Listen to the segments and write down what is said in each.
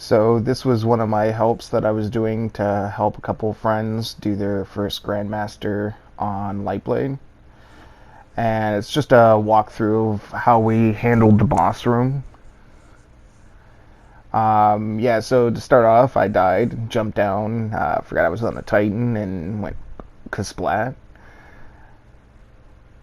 So this was one of my helps that I was doing to help a couple friends do their first Grandmaster on LightBlade. And it's just a walkthrough of how we handled the boss room. Yeah, so to start off, I died, jumped down, forgot I was on the Titan, and went kasplat.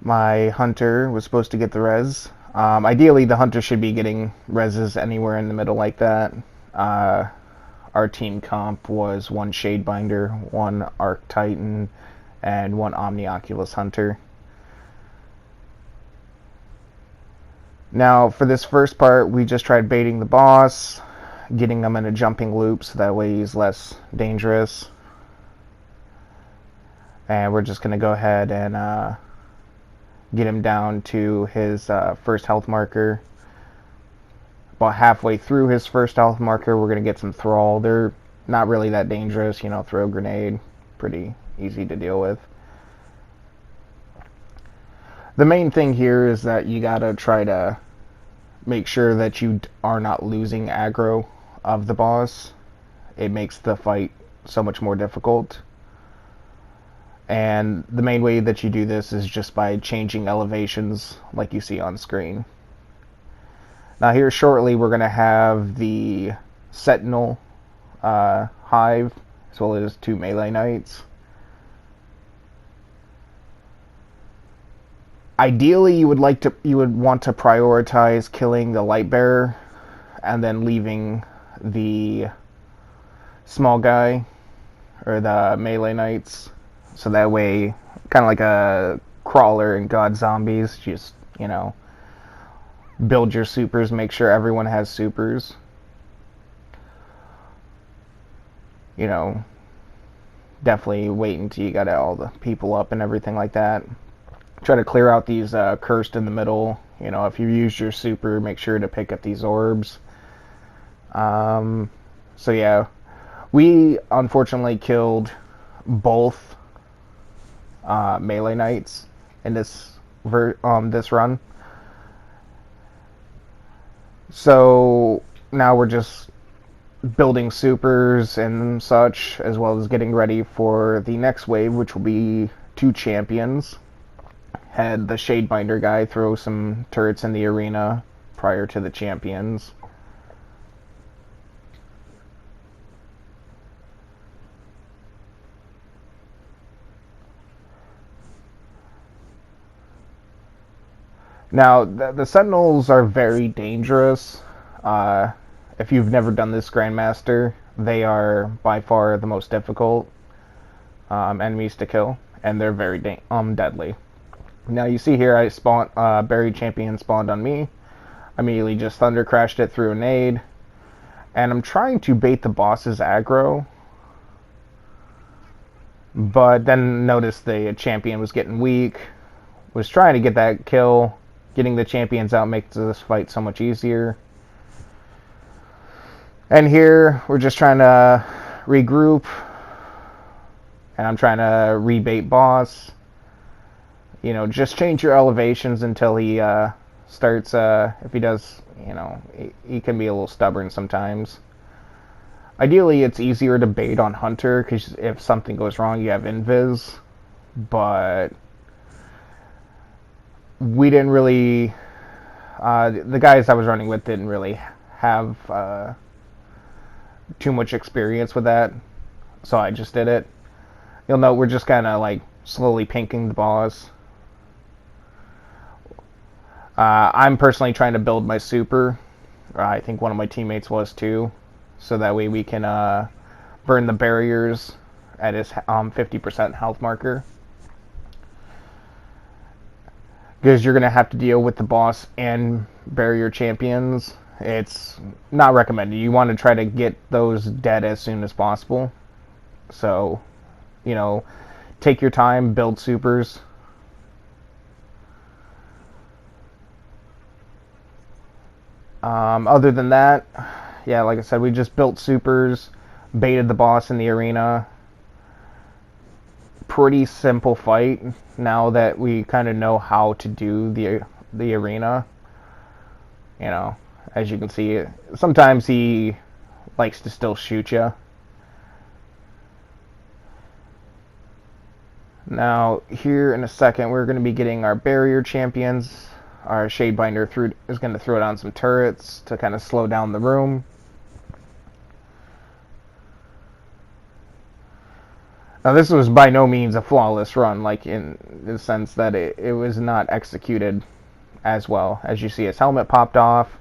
My hunter was supposed to get the res. Ideally, the hunter should be getting reses anywhere in the middle like that. Our team comp was one Shadebinder, one Arc Titan, and one Omnioculus Hunter. Now, for this first part, we just tried baiting the boss, getting him in a jumping loop so that way he's less dangerous. And we're just going to go ahead and get him down to his first health marker. About halfway through his first health marker, we're going to get some Thrall. They're not really that dangerous, you know, throw a grenade, pretty easy to deal with. The main thing here is that you got to try to make sure that you are not losing aggro of the boss. It makes the fight so much more difficult. And the main way that you do this is just by changing elevations like you see on screen. Now here shortly we're going to have the Sentinel Hive as well as 2 melee knights. Ideally you would want to prioritize killing the Lightbearer and then leaving the small guy or the melee knights. So that way, kind of like a crawler in God Zombies, just, you know, build your supers, make sure everyone has supers. You know, definitely wait until you got all the people up and everything like that. Try to clear out these cursed in the middle. You know, if you use your super, make sure to pick up these orbs. So yeah, we unfortunately killed both melee knights in this run. So now we're just building supers and such, as well as getting ready for the next wave, which will be 2 champions. Had the Shadebinder guy throw some turrets in the arena prior to the champions. Now, the Sentinels are very dangerous. If you've never done this Grandmaster, they are by far the most difficult enemies to kill, and they're very deadly. Now you see here I spawned, Buried Champion spawned on me. I immediately just Thunder Crashed it through a nade. And I'm trying to bait the boss's aggro. But then noticed the champion was getting weak. Was trying to get that kill. Getting the champions out makes this fight so much easier. And here we're just trying to regroup. And I'm trying to rebait boss. You know, just change your elevations until he starts, if he does, you know, he can be a little stubborn sometimes. Ideally, it's easier to bait on Hunter, because if something goes wrong, you have Invis. But we didn't really, the guys I was running with didn't really have too much experience with that, so I just did it. You'll note we're just kind of like slowly pinking the boss. I'm personally trying to build my super. I think one of my teammates was too. So that way we can burn the barriers at his 50% health marker. Because you're going to have to deal with the boss and barrier champions. It's not recommended. You want to try to get those dead as soon as possible. So, you know, take your time, build supers. Other than that, yeah, like I said, we just built supers, baited the boss in the arena. Pretty simple fight now that we kind of know how to do the arena. You know, as you can see, sometimes he likes to still shoot you. Now, here in a second, we're going to be getting our barrier champions. Our Shadebinder is going to throw down some turrets to kind of slow down the room. Now, this was by no means a flawless run, like in the sense that it was not executed as well. As you see, his helmet popped off.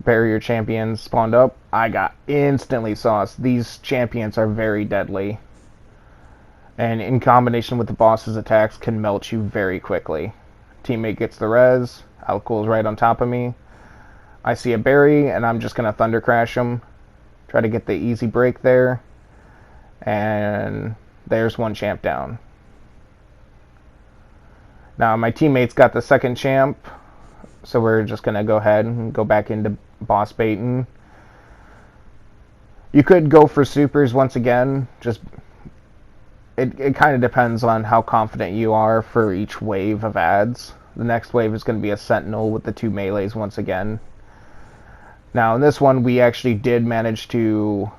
Barrier champions spawned up. I got instantly sauced. These champions are very deadly, and in combination with the boss's attacks can melt you very quickly. Teammate gets the res. Alcool's right on top of me. I see a berry, and I'm just going to thunder crash him. Try to get the easy break there. And there's one champ down. Now my teammates got the second champ, so we're just going to go ahead and go back into boss baiting. You could go for supers once again. Just it kind of depends on how confident you are for each wave of ads. The next wave is going to be a sentinel with the 2 melees once again. Now in this one we actually did manage to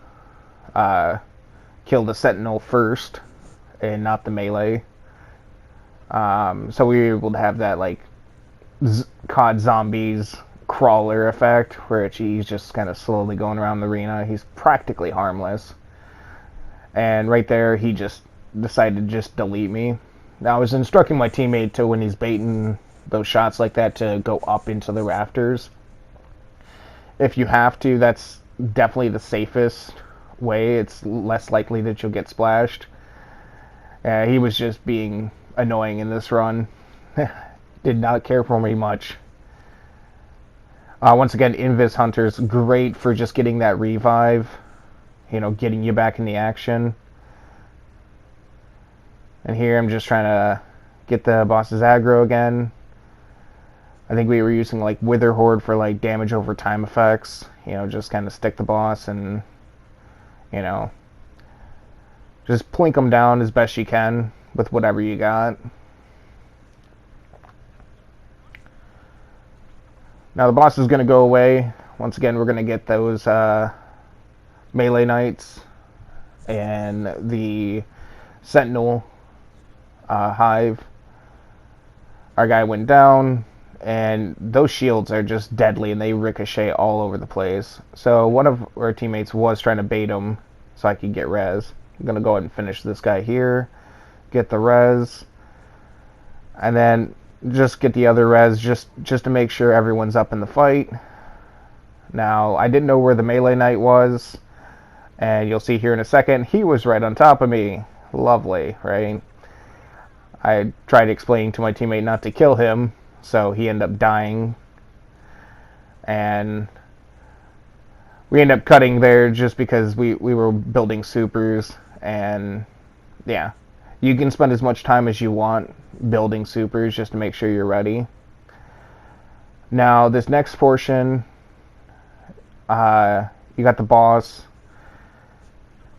kill the sentinel first and not the melee. So we were able to have that like COD Zombies crawler effect where he's just kind of slowly going around the arena. He's practically harmless. And right there he just decided to just delete me. Now I was instructing my teammate to, when he's baiting those shots like that, to go up into the rafters. If you have to, that's definitely the safest way. It's less likely that you'll get splashed. He was just being annoying in this run. Did not care for me much. Once again, Invis Hunter's great for just getting that revive, you know, getting you back in the action. And here I'm just trying to get the boss's aggro again. I think we were using like Wither Horde for like damage over time effects. You know, just kind of stick the boss and, you know, just plink them down as best you can with whatever you got. Now the boss is going to go away. Once again, we're going to get those melee knights and the sentinel hive. Our guy went down, and those shields are just deadly and they ricochet all over the place. So one of our teammates was trying to bait him so I could get res. I'm going to go ahead and finish this guy here, get the res, and then just get the other res just to make sure everyone's up in the fight. Now, I didn't know where the melee knight was, and you'll see here in a second, he was right on top of me. Lovely, right? I tried explaining to my teammate not to kill him, so he ended up dying. And we ended up cutting there just because we were building supers, and yeah, you can spend as much time as you want building supers just to make sure you're ready. Now this next portion, you got the boss,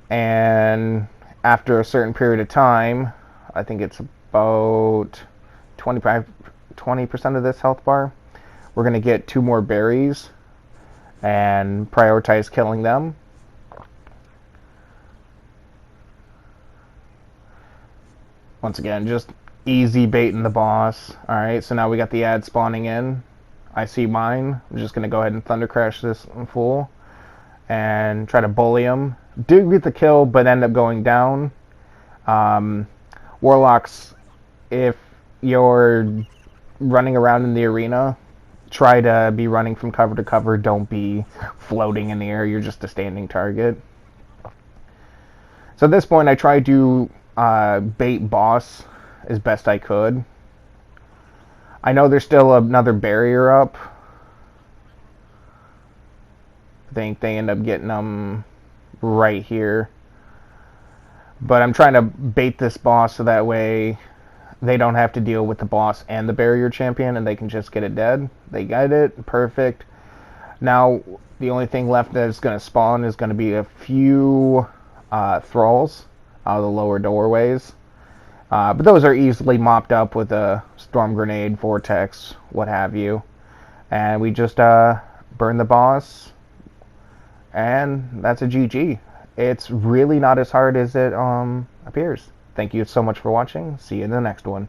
and after a certain period of time, I think it's about 20% of this health bar, we're going to get 2 more berries and prioritize killing them. Once again, just easy baiting the boss. Alright, so now we got the ad spawning in. I see mine. I'm just going to go ahead and thunder crash this in full and try to bully him. Did get the kill, but end up going down. Warlocks, if you're running around in the arena, try to be running from cover to cover. Don't be floating in the air. You're just a standing target. So at this point, I tried to bait boss as best I could. I know there's still another barrier up. I think they end up getting them right here. But I'm trying to bait this boss so that way they don't have to deal with the boss and the barrier champion, and they can just get it dead. They got it. Perfect. Now, the only thing left that's going to spawn is going to be a few thralls out of the lower doorways. But those are easily mopped up with a storm grenade, vortex, what have you. And we just burn the boss, and that's a GG. It's really not as hard as it appears. Thank you so much for watching. See you in the next one.